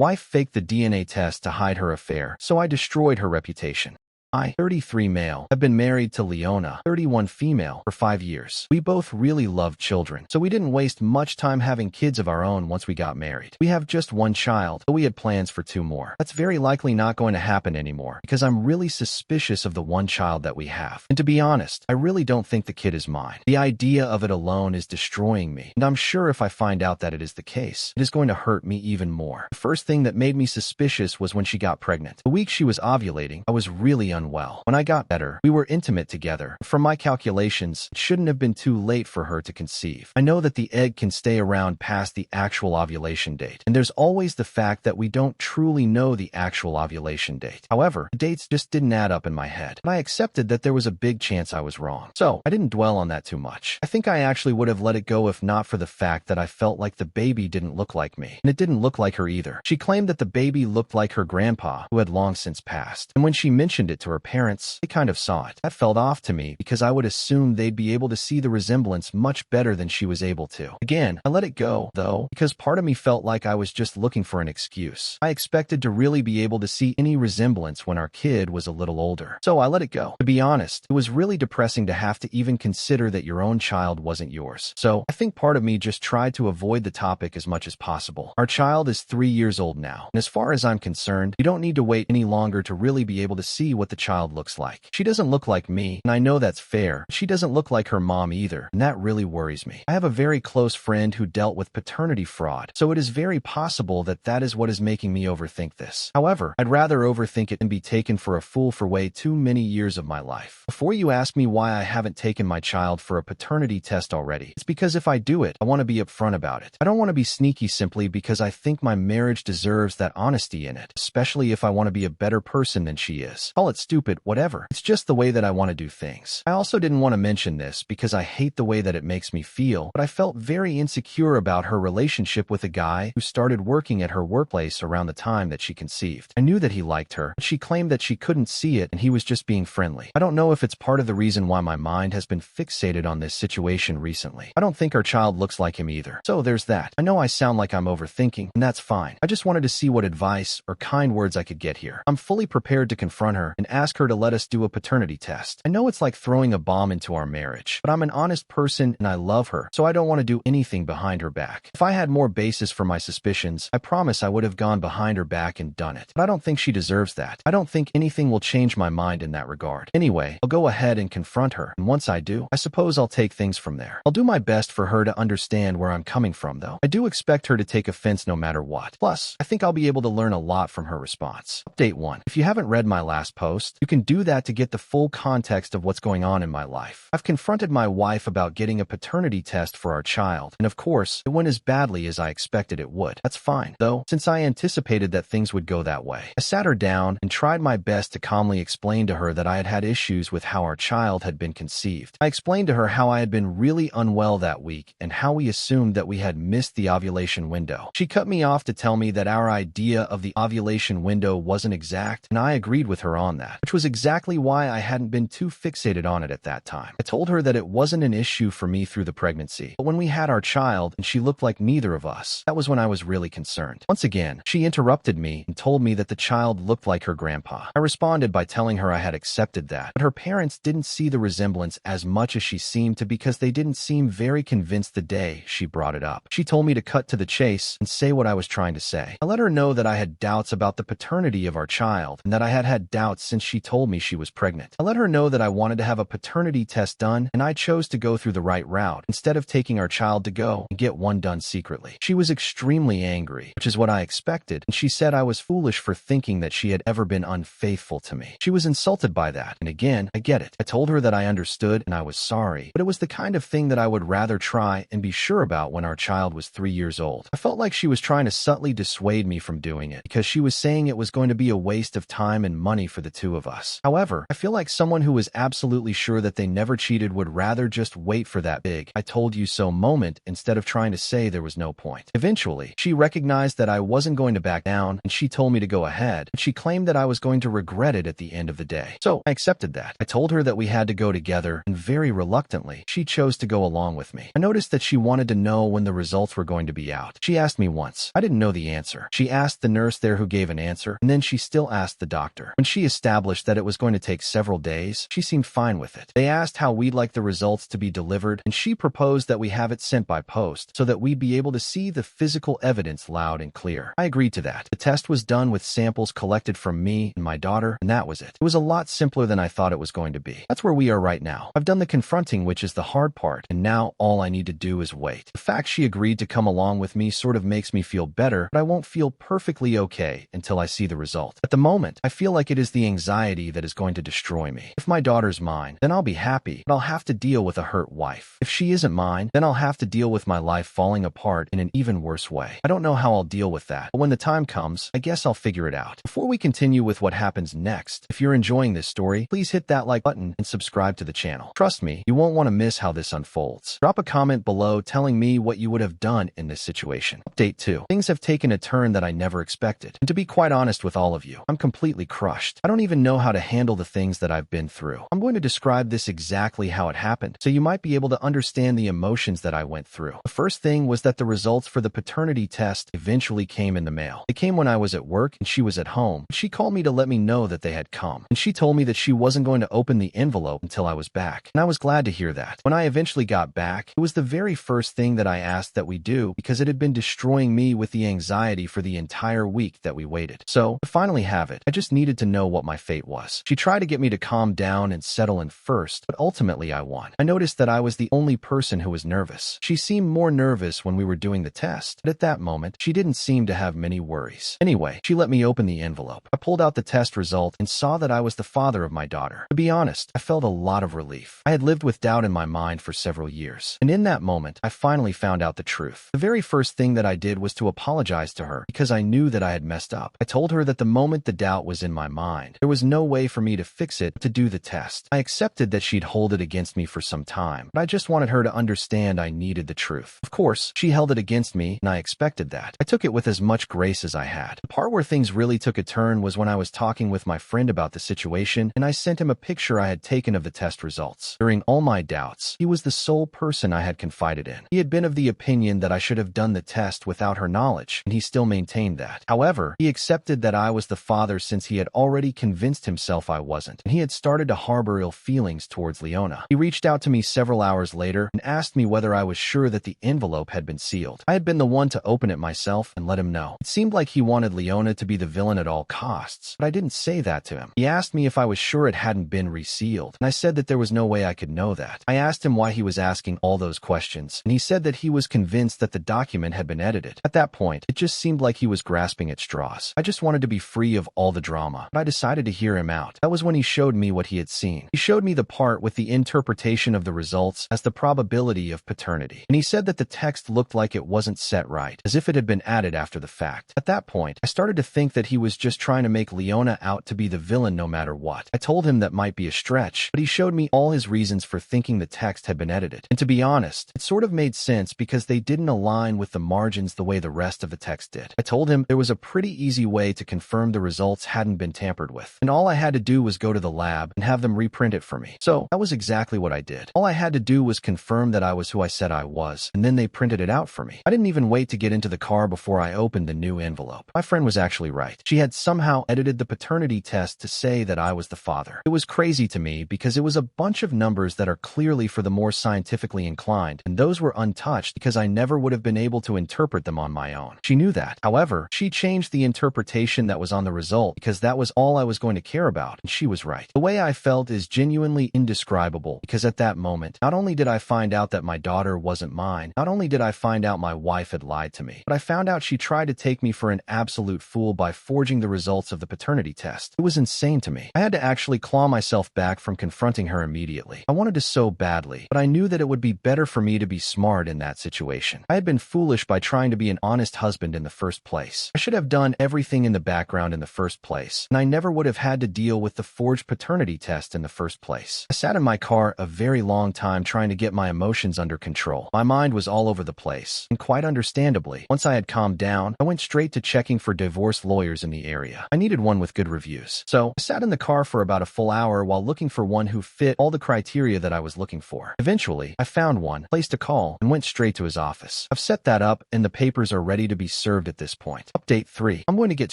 wife faked the DNA test to hide her affair, so I destroyed her reputation. I, 33 male, have been married to Leona, 31 female, for 5 years. We both really love children, so we didn't waste much time having kids of our own once we got married. We have just 1 child, but we had plans for 2 more. That's very likely not going to happen anymore, because I'm really suspicious of the 1 child that we have. And to be honest, I really don't think the kid is mine. The idea of it alone is destroying me, and I'm sure if I find out that it is the case, it is going to hurt me even more. The first thing that made me suspicious was when she got pregnant. The week she was ovulating, I was really unwell. When I got better, we were intimate together. From my calculations, it shouldn't have been too late for her to conceive. I know that the egg can stay around past the actual ovulation date, and there's always the fact that we don't truly know the actual ovulation date. However, the dates just didn't add up in my head, and I accepted that there was a big chance I was wrong. So I didn't dwell on that too much. I think I actually would have let it go if not for the fact that I felt like the baby didn't look like me, and it didn't look like her either. She claimed that the baby looked like her grandpa, who had long since passed, and when she mentioned it to her parents, they kind of saw it. That felt off to me because I would assume they'd be able to see the resemblance much better than she was able to. Again, I let it go, though, because part of me felt like I was just looking for an excuse. I expected to really be able to see any resemblance when our kid was a little older. So I let it go. To be honest, it was really depressing to have to even consider that your own child wasn't yours. So I think part of me just tried to avoid the topic as much as possible. Our child is 3 years old now, and as far as I'm concerned, you don't need to wait any longer to really be able to see what the child looks like. She doesn't look like me, and I know that's fair. She doesn't look like her mom either, and that really worries me. I have a very close friend who dealt with paternity fraud, so it is very possible that that is what is making me overthink this. However, I'd rather overthink it and be taken for a fool for way too many years of my life. Before you ask me why I haven't taken my child for a paternity test already, it's because if I do it, I want to be upfront about it. I don't want to be sneaky simply because I think my marriage deserves that honesty in it, especially if I want to be a better person than she is. Call it stupid, whatever. It's just the way that I want to do things. I also didn't want to mention this because I hate the way that it makes me feel, but I felt very insecure about her relationship with a guy who started working at her workplace around the time that she conceived. I knew that he liked her, but she claimed that she couldn't see it and he was just being friendly. I don't know if it's part of the reason why my mind has been fixated on this situation recently. I don't think our child looks like him either. So there's that. I know I sound like I'm overthinking, and that's fine. I just wanted to see what advice or kind words I could get here. I'm fully prepared to confront her and ask her to let us do a paternity test. I know it's like throwing a bomb into our marriage, but I'm an honest person and I love her, so I don't want to do anything behind her back. If I had more basis for my suspicions, I promise I would have gone behind her back and done it. But I don't think she deserves that. I don't think anything will change my mind in that regard. Anyway, I'll go ahead and confront her, and once I do, I suppose I'll take things from there. I'll do my best for her to understand where I'm coming from, though. I do expect her to take offense no matter what. Plus, I think I'll be able to learn a lot from her response. Update 1. If you haven't read my last post, you can do that to get the full context of what's going on in my life. I've confronted my wife about getting a paternity test for our child, and of course, it went as badly as I expected it would. That's fine, though, since I anticipated that things would go that way. I sat her down and tried my best to calmly explain to her that I had had issues with how our child had been conceived. I explained to her how I had been really unwell that week and how we assumed that we had missed the ovulation window. She cut me off to tell me that our idea of the ovulation window wasn't exact, and I agreed with her on that, which was exactly why I hadn't been too fixated on it at that time. I told her that it wasn't an issue for me through the pregnancy, but when we had our child and she looked like neither of us, that was when I was really concerned. Once again, she interrupted me and told me that the child looked like her grandpa. I responded by telling her I had accepted that, but her parents didn't see the resemblance as much as she seemed to because they didn't seem very convinced the day she brought it up. She told me to cut to the chase and say what I was trying to say. I let her know that I had doubts about the paternity of our child and that I had had doubts since she told me she was pregnant. I let her know that I wanted to have a paternity test done and I chose to go through the right route instead of taking our child to go and get one done secretly. She was extremely angry, which is what I expected, and she said I was foolish for thinking that she had ever been unfaithful to me. She was insulted by that, and again, I get it. I told her that I understood and I was sorry, but it was the kind of thing that I would rather try and be sure about when our child was 3 years old. I felt like she was trying to subtly dissuade me from doing it because she was saying it was going to be a waste of time and money for the two two of us. However, I feel like someone who is absolutely sure that they never cheated would rather just wait for that big "I told you so" moment instead of trying to say there was no point. Eventually, she recognized that I wasn't going to back down, and she told me to go ahead, but she claimed that I was going to regret it at the end of the day. So I accepted that. I told her that we had to go together, and very reluctantly, she chose to go along with me. I noticed that she wanted to know when the results were going to be out. She asked me once. I didn't know the answer. She asked the nurse there, who gave an answer, and then she still asked the doctor. When she established that it was going to take several days, she seemed fine with it. They asked how we'd like the results to be delivered, and she proposed that we have it sent by post so that we'd be able to see the physical evidence loud and clear. I agreed to that. The test was done with samples collected from me and my daughter, and that was it. It was a lot simpler than I thought it was going to be. That's where we are right now. I've done the confronting, which is the hard part, and now all I need to do is wait. The fact she agreed to come along with me sort of makes me feel better, but I won't feel perfectly okay until I see the result. At the moment, I feel like it is the anxiety that is going to destroy me. If my daughter's mine, then I'll be happy, but I'll have to deal with a hurt wife. If she isn't mine, then I'll have to deal with my life falling apart in an even worse way. I don't know how I'll deal with that, but when the time comes, I guess I'll figure it out. Before we continue with what happens next, if you're enjoying this story, please hit that like button and subscribe to the channel. Trust me, you won't want to miss how this unfolds. Drop a comment below telling me what you would have done in this situation. Update 2. Things have taken a turn that I never expected. And to be quite honest with all of you, I'm completely crushed. I don't even know how to handle the things that I've been through. I'm going to describe this exactly how it happened, so you might be able to understand the emotions that I went through. The first thing was that the results for the paternity test eventually came in the mail. It came when I was at work and she was at home. She called me to let me know that they had come, and she told me that she wasn't going to open the envelope until I was back, and I was glad to hear that. When I eventually got back, it was the very first thing that I asked that we do because it had been destroying me with the anxiety for the entire week that we waited. So, to finally have it, I just needed to know what my fate was. She tried to get me to calm down and settle in first, but ultimately I won. I noticed that I was the only person who was nervous. She seemed more nervous when we were doing the test, but at that moment, she didn't seem to have many worries. Anyway, she let me open the envelope. I pulled out the test result and saw that I was the father of my daughter. To be honest, I felt a lot of relief. I had lived with doubt in my mind for several years, and in that moment, I finally found out the truth. The very first thing that I did was to apologize to her because I knew that I had messed up. I told her that the moment the doubt was in my mind, there was no way for me to fix it but to do the test. I accepted that she'd hold it against me for some time, but I just wanted her to understand I needed the truth. Of course, she held it against me, and I expected that. I took it with as much grace as I had. The part where things really took a turn was when I was talking with my friend about the situation, and I sent him a picture I had taken of the test results. During all my doubts, he was the sole person I had confided in. He had been of the opinion that I should have done the test without her knowledge, and he still maintained that. However, he accepted that I was the father since he had already convinced himself I wasn't, and he had started to harbor ill feelings towards Leona. He reached out to me several hours later and asked me whether I was sure that the envelope had been sealed. I had been the one to open it myself and let him know. It seemed like he wanted Leona to be the villain at all costs, but I didn't say that to him. He asked me if I was sure it hadn't been resealed, and I said that there was no way I could know that. I asked him why he was asking all those questions, and he said that he was convinced that the document had been edited. At that point, it just seemed like he was grasping at straws. I just wanted to be free of all the drama, but I decided to hear him out. That was when he showed me what he had seen. He showed me the part with the interpretation of the results as the probability of paternity, and he said that the text looked like it wasn't set right, as if it had been added after the fact. At that point, I started to think that he was just trying to make Leona out to be the villain no matter what. I told him that might be a stretch, but he showed me all his reasons for thinking the text had been edited. And to be honest, it sort of made sense because they didn't align with the margins the way the rest of the text did. I told him there was a pretty easy way to confirm the results hadn't been tampered with, and all I had to do was go to the lab and have them reprint it for me. So that was exactly what I did. All I had to do was confirm that I was who I said I was, and then they printed it out for me. I didn't even wait to get into the car before I opened the new envelope. My friend was actually right. She had somehow edited the paternity test to say that I was the father. It was crazy to me because it was a bunch of numbers that are clearly for the more scientifically inclined, and those were untouched because I never would have been able to interpret them on my own. She knew that. However, she changed the interpretation that was on the result because that was all I was going to care about, and she was right. The way I felt is genuinely indescribable because at that moment, not only did I find out that my daughter wasn't mine, not only did I find out my wife had lied to me, but I found out she tried to take me for an absolute fool by forging the results of the paternity test. It was insane to me. I had to actually claw myself back from confronting her immediately. I wanted to so badly, but I knew that it would be better for me to be smart in that situation. I had been foolish by trying to be an honest husband in the first place. I should have done everything in the background in the first place, and I never would have had to deal with the forged paternity test in the first place. I sat in my car a very long time trying to get my emotions under control. My mind was all over the place, and quite understandably, once I had calmed down, I went straight to checking for divorce lawyers in the area. I needed one with good reviews. So I sat in the car for about a full hour while looking for one who fit all the criteria that I was looking for. Eventually, I found one, placed a call, and went straight to his office. I've set that up, and the papers are ready to be served at this point. Update 3. I'm going to get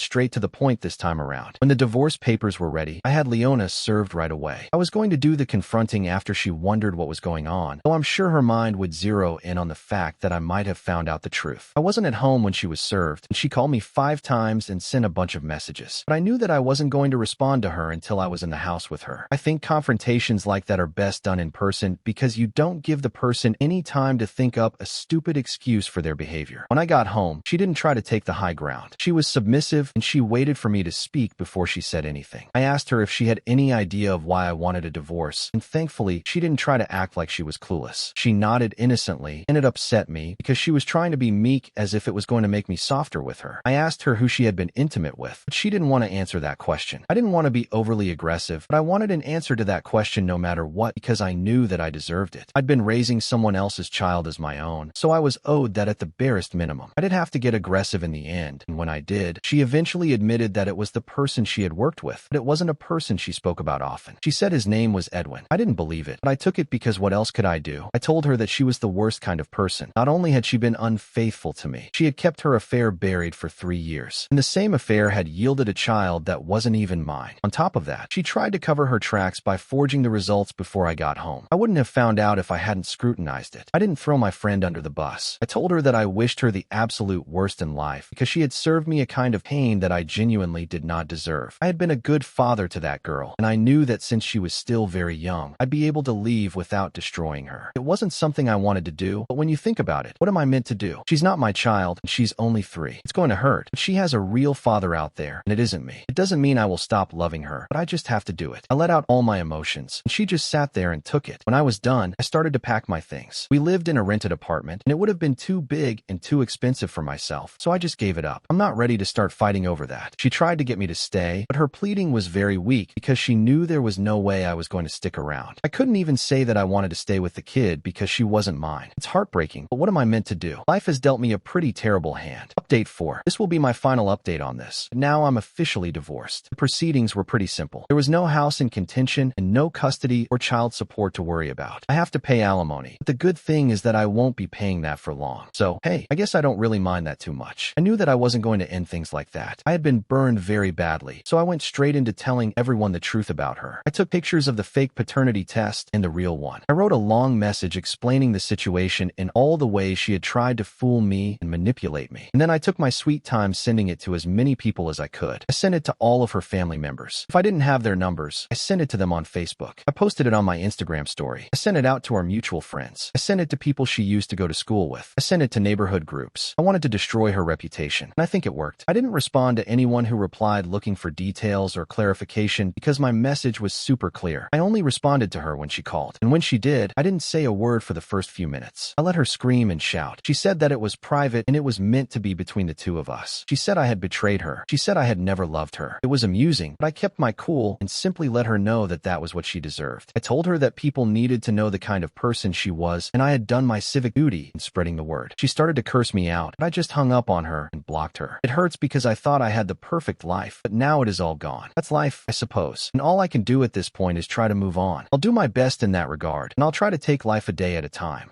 straight to the point this time around. When the divorce papers were ready, I had Leona served right away. I was going to do the confronting after she wondered what was going on, though I'm sure her mind would zero in on the fact that I might have found out the truth. I wasn't at home when she was served, and she called me 5 times and sent a bunch of messages. But I knew that I wasn't going to respond to her until I was in the house with her. I think confrontations like that are best done in person because you don't give the person any time to think up a stupid excuse for their behavior. When I got home, she didn't try to take the high ground. She was submissive, and she waited for me to speak before she said anything. I asked her if she had any idea of why I wanted a divorce, and thankfully, she didn't try to act like she was clueless. She nodded innocently, and it upset me because she was trying to be meek as if it was going to make me softer with her. I asked her who she had been intimate with, but she didn't want to answer that question. I didn't want to be overly aggressive, but I wanted an answer to that question no matter what because I knew that I deserved it. I'd been raising someone else's child as my own, so I was owed that at the barest minimum. I did have to get aggressive in the end, and when I did, she eventually admitted that it was the person she had worked with, but it wasn't a person she spoke about often. She said his name was Edwin. I didn't believe it, but I took it because what else could I do? I told her that she was the worst kind of person. Not only had she been unfaithful to me, she had kept her affair buried for 3 years, and the same affair had yielded a child that wasn't even mine. On top of that, she tried to cover her tracks by forging the results before I got home. I wouldn't have found out if I hadn't scrutinized it. I didn't throw my friend under the bus. I told her that I wished her the absolute worst in life because she had served me a kind of pain that I genuinely did not deserve. I had been a good father to that girl, and I knew that since she was still very young, I'd be able to leave without destroying her. It wasn't something I wanted to do, but when you think about it, what am I meant to do? She's not my child, and she's only 3. It's going to hurt, but she has a real father out there, and it isn't me. It doesn't mean I will stop loving her, but I just have to do it. I let out all my emotions, and she just sat there and took it. When I was done, I started to pack my things. We lived in a rented apartment, and it would have been too big and too expensive for myself, so I just gave it up. I'm not ready to start fighting over that. She tried to get me to stay, but her pleading was very weak because she knew there was no way I was going to stick around. I couldn't even say that I wanted to stay with the kid because she wasn't mine. It's heartbreaking, but what am I meant to do? Life has dealt me a pretty terrible hand. Update 4. This will be my final update on this. Now I'm officially divorced. The proceedings were pretty simple. There was no house in contention and no custody or child support to worry about. I have to pay alimony, but the good thing is that I won't be paying that for long. So, hey, I guess I don't really mind that too much. I knew that I wasn't going to end things like that. I had been burned very badly, so I went straight into telling everyone the truth about her. I took pictures of the fake paternity test and the real one. I wrote a long message explaining the situation in all the ways she had tried to fool me and manipulate me. And then I took my sweet time sending it to as many people as I could. I sent it to all of her family members. If I didn't have their numbers, I sent it to them on Facebook. I posted it on my Instagram story. I sent it out to our mutual friends. I sent it to people she used to go to school with. I sent it to neighborhood groups. I wanted to destroy her reputation, and I think it worked. I didn't respond to anyone who replied looking for details or clarification because my message was super clear. I only responded to her when she called, and when she did, I didn't say a word for the first few minutes. I let her scream and shout. She said that it was private and it was meant to be between the two of us. She said I had betrayed her. She said I had never loved her. It was amusing, but I kept my cool and simply let her know that that was what she deserved. I told her that people needed to know the kind of person she was, and I had done my civic duty in spreading the word. She started to curse me out, but I just hung up on her and blocked her. It hurts because I thought I had the perfect life, but now it is all gone. That's life, I suppose, and all I can do at this point is try to move on. I'll do my best in that regard, and I'll try to take life a day at a time.